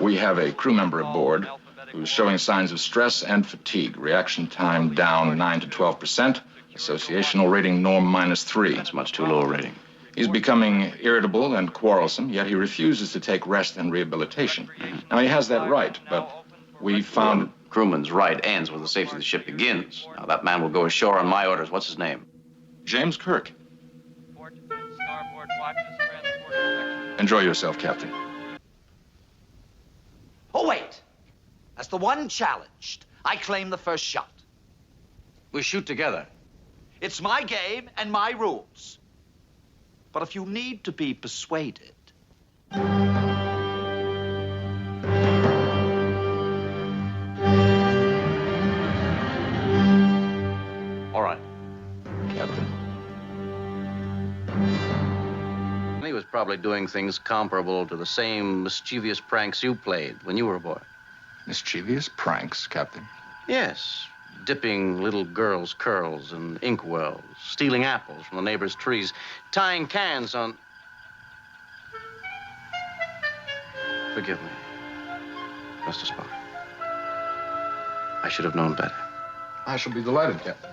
We have a crew member aboard who's showing signs of stress and fatigue. Reaction time down 9 to 12%. Associational rating norm -3. That's much too low a rating. He's becoming irritable and quarrelsome, yet he refuses to take rest and rehabilitation. Now, he has that right, but we found... Well, crewman's right ends where the safety of the ship begins. Now, that man will go ashore on my orders. What's his name? James Kirk. Enjoy yourself, Captain. Oh, wait. That's the one challenged. I claim the first shot. We shoot together. It's my game and my rules. But if you need to be persuaded... All right. Captain. He was probably doing things comparable to the same mischievous pranks you played when you were a boy. Mischievous pranks, Captain? Yes. Dipping little girls' curls in inkwells, stealing apples from the neighbors' trees, tying cans on... Forgive me, Mr. Spock. I should have known better. I shall be delighted, Captain.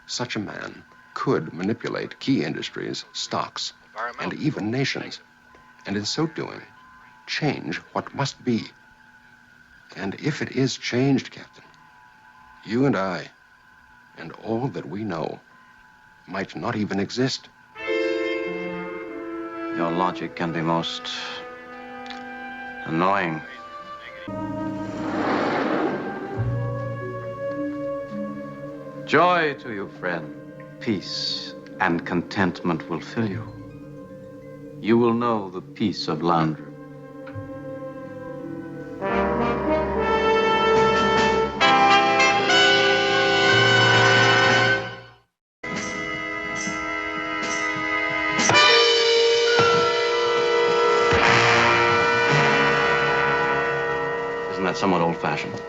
Such a man could manipulate key industries, stocks, and even nations, and in so doing, change what must be. And if it is changed, Captain, you and I, and all that we know, might not even exist. Your logic can be most annoying. Joy to you, friend. Peace and contentment will fill you. You will know the peace of Landru. Isn't that somewhat old-fashioned?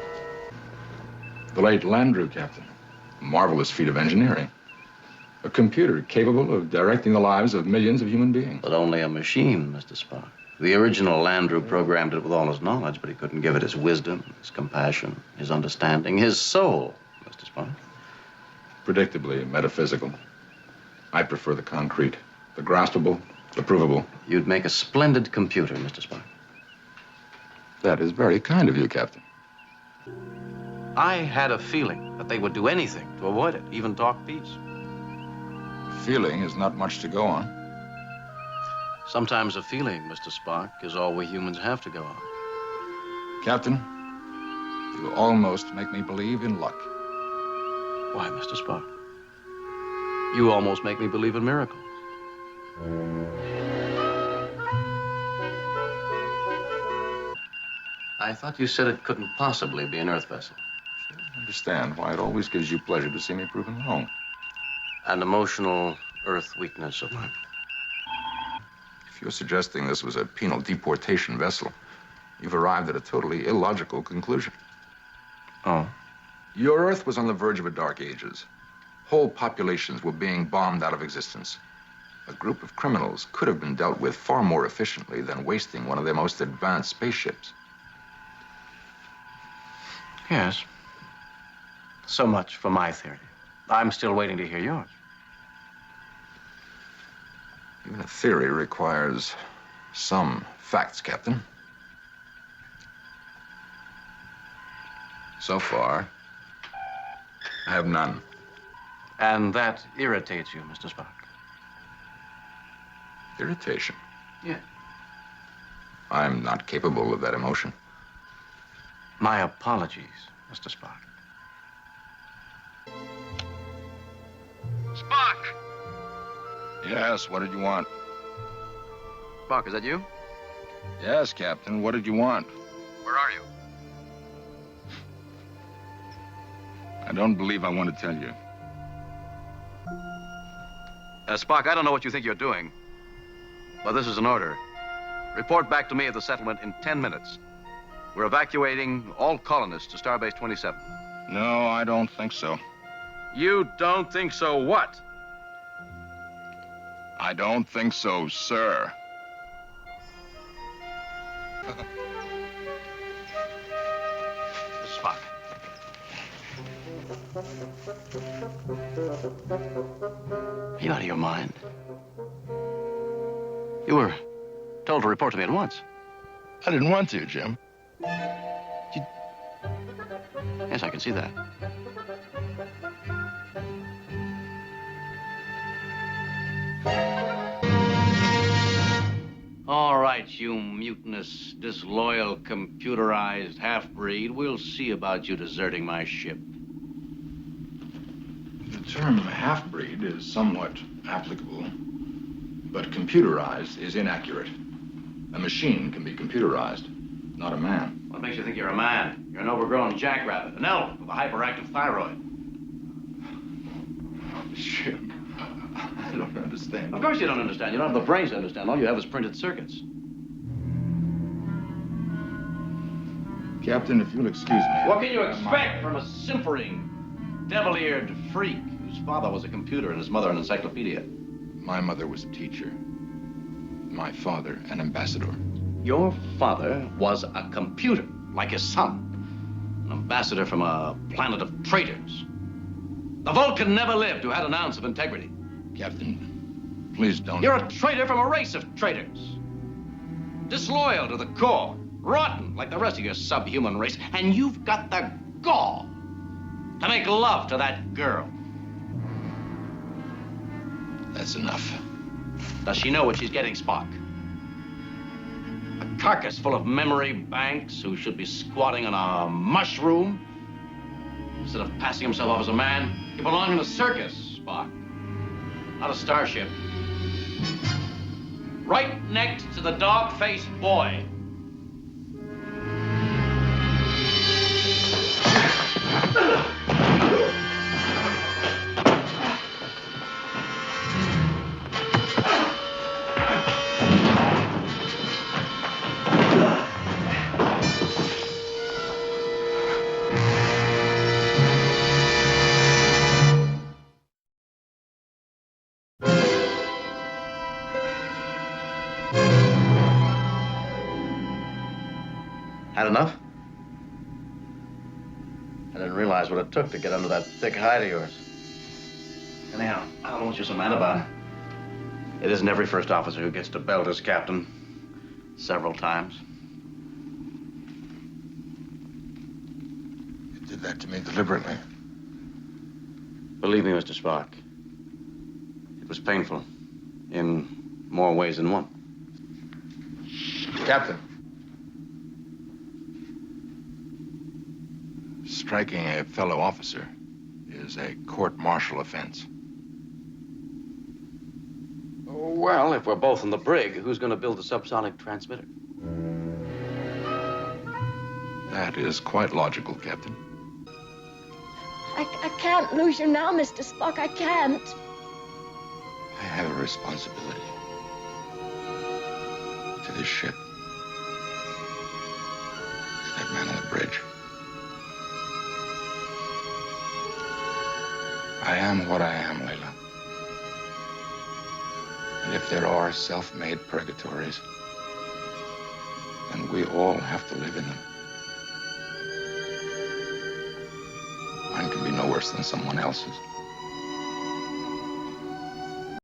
The late Landru, Captain. A marvelous feat of engineering. A computer capable of directing the lives of millions of human beings. But only a machine, Mr. Spock. The original Landru programmed it with all his knowledge, but he couldn't give it his wisdom, his compassion, his understanding, his soul, Mr. Spock. Predictably metaphysical. I prefer the concrete, the graspable, the provable. You'd make a splendid computer, Mr. Spock. That is very kind of you, Captain. I had a feeling that they would do anything to avoid it, even talk peace. Feeling is not much to go on. Sometimes a feeling, Mr. Spock, is all we humans have to go on. Captain, you almost make me believe in luck. Why, Mr. Spock? You almost make me believe in miracles. I thought you said it couldn't possibly be an Earth vessel. I understand why it always gives you pleasure to see me proven wrong. An emotional Earth weakness of mine. If you're suggesting this was a penal deportation vessel, you've arrived at a totally illogical conclusion. Oh? Your Earth was on the verge of a dark ages. Whole populations were being bombed out of existence. A group of criminals could have been dealt with far more efficiently than wasting one of their most advanced spaceships. Yes. So much for my theory. I'm still waiting to hear yours. Even a theory requires some facts, Captain. So far, I have none. And that irritates you, Mr. Spock? Irritation? Yeah. I'm not capable of that emotion. My apologies, Mr. Spock. Spock! Yes, what did you want? Spock, is that you? Yes, Captain, what did you want? Where are you? I don't believe I want to tell you. Spock, I don't know what you think you're doing, but this is an order. Report back to me at the settlement in 10 minutes. We're evacuating all colonists to Starbase 27. No, I don't think so. You don't think so what? I don't think so, sir. Spock. Are you out of your mind? You were told to report to me at once. I didn't want to, Jim. Yes, I can see that. All right, you mutinous, disloyal, computerized half-breed. We'll see about you deserting my ship. The term half-breed is somewhat applicable, but computerized is inaccurate. A machine can be computerized, not a man. What makes you think you're a man? You're an overgrown jackrabbit, an elf with a hyperactive thyroid. Jim, I don't understand. Of course you don't understand. You don't have the brains to understand. All you have is printed circuits. Captain, if you'll excuse me. What can you expect from a simpering, devil-eared freak whose father was a computer and his mother an encyclopedia? My mother was a teacher. My father, an ambassador. Your father was a computer, like his son. An ambassador from a planet of traitors. The Vulcan never lived who had an ounce of integrity. Captain, please don't. You're a traitor from a race of traitors. Disloyal to the core. Rotten like the rest of your subhuman race. And you've got the gall to make love to that girl. That's enough. Does she know what she's getting, Spock? A carcass full of memory banks who should be squatting on a mushroom instead of passing himself off as a man. You belong in a circus, Spock, not a starship. Right next to the dog-faced boy. Had enough? I didn't realize what it took to get under that thick hide of yours. Anyhow, I don't know what you're so mad about. It isn't every first officer who gets to belt his captain several times. You did that to me deliberately. Believe me, Mr. Spock, it was painful in more ways than one. Captain. Striking a fellow officer is a court-martial offense. Well, if we're both in the brig, who's going to build the subsonic transmitter? That is quite logical, Captain. I can't lose you now, Mr. Spock. I can't. I have a responsibility to this ship, to that man on the bridge. I am what I am, Layla. And if there are self-made purgatories, then we all have to live in them. Mine can be no worse than someone else's.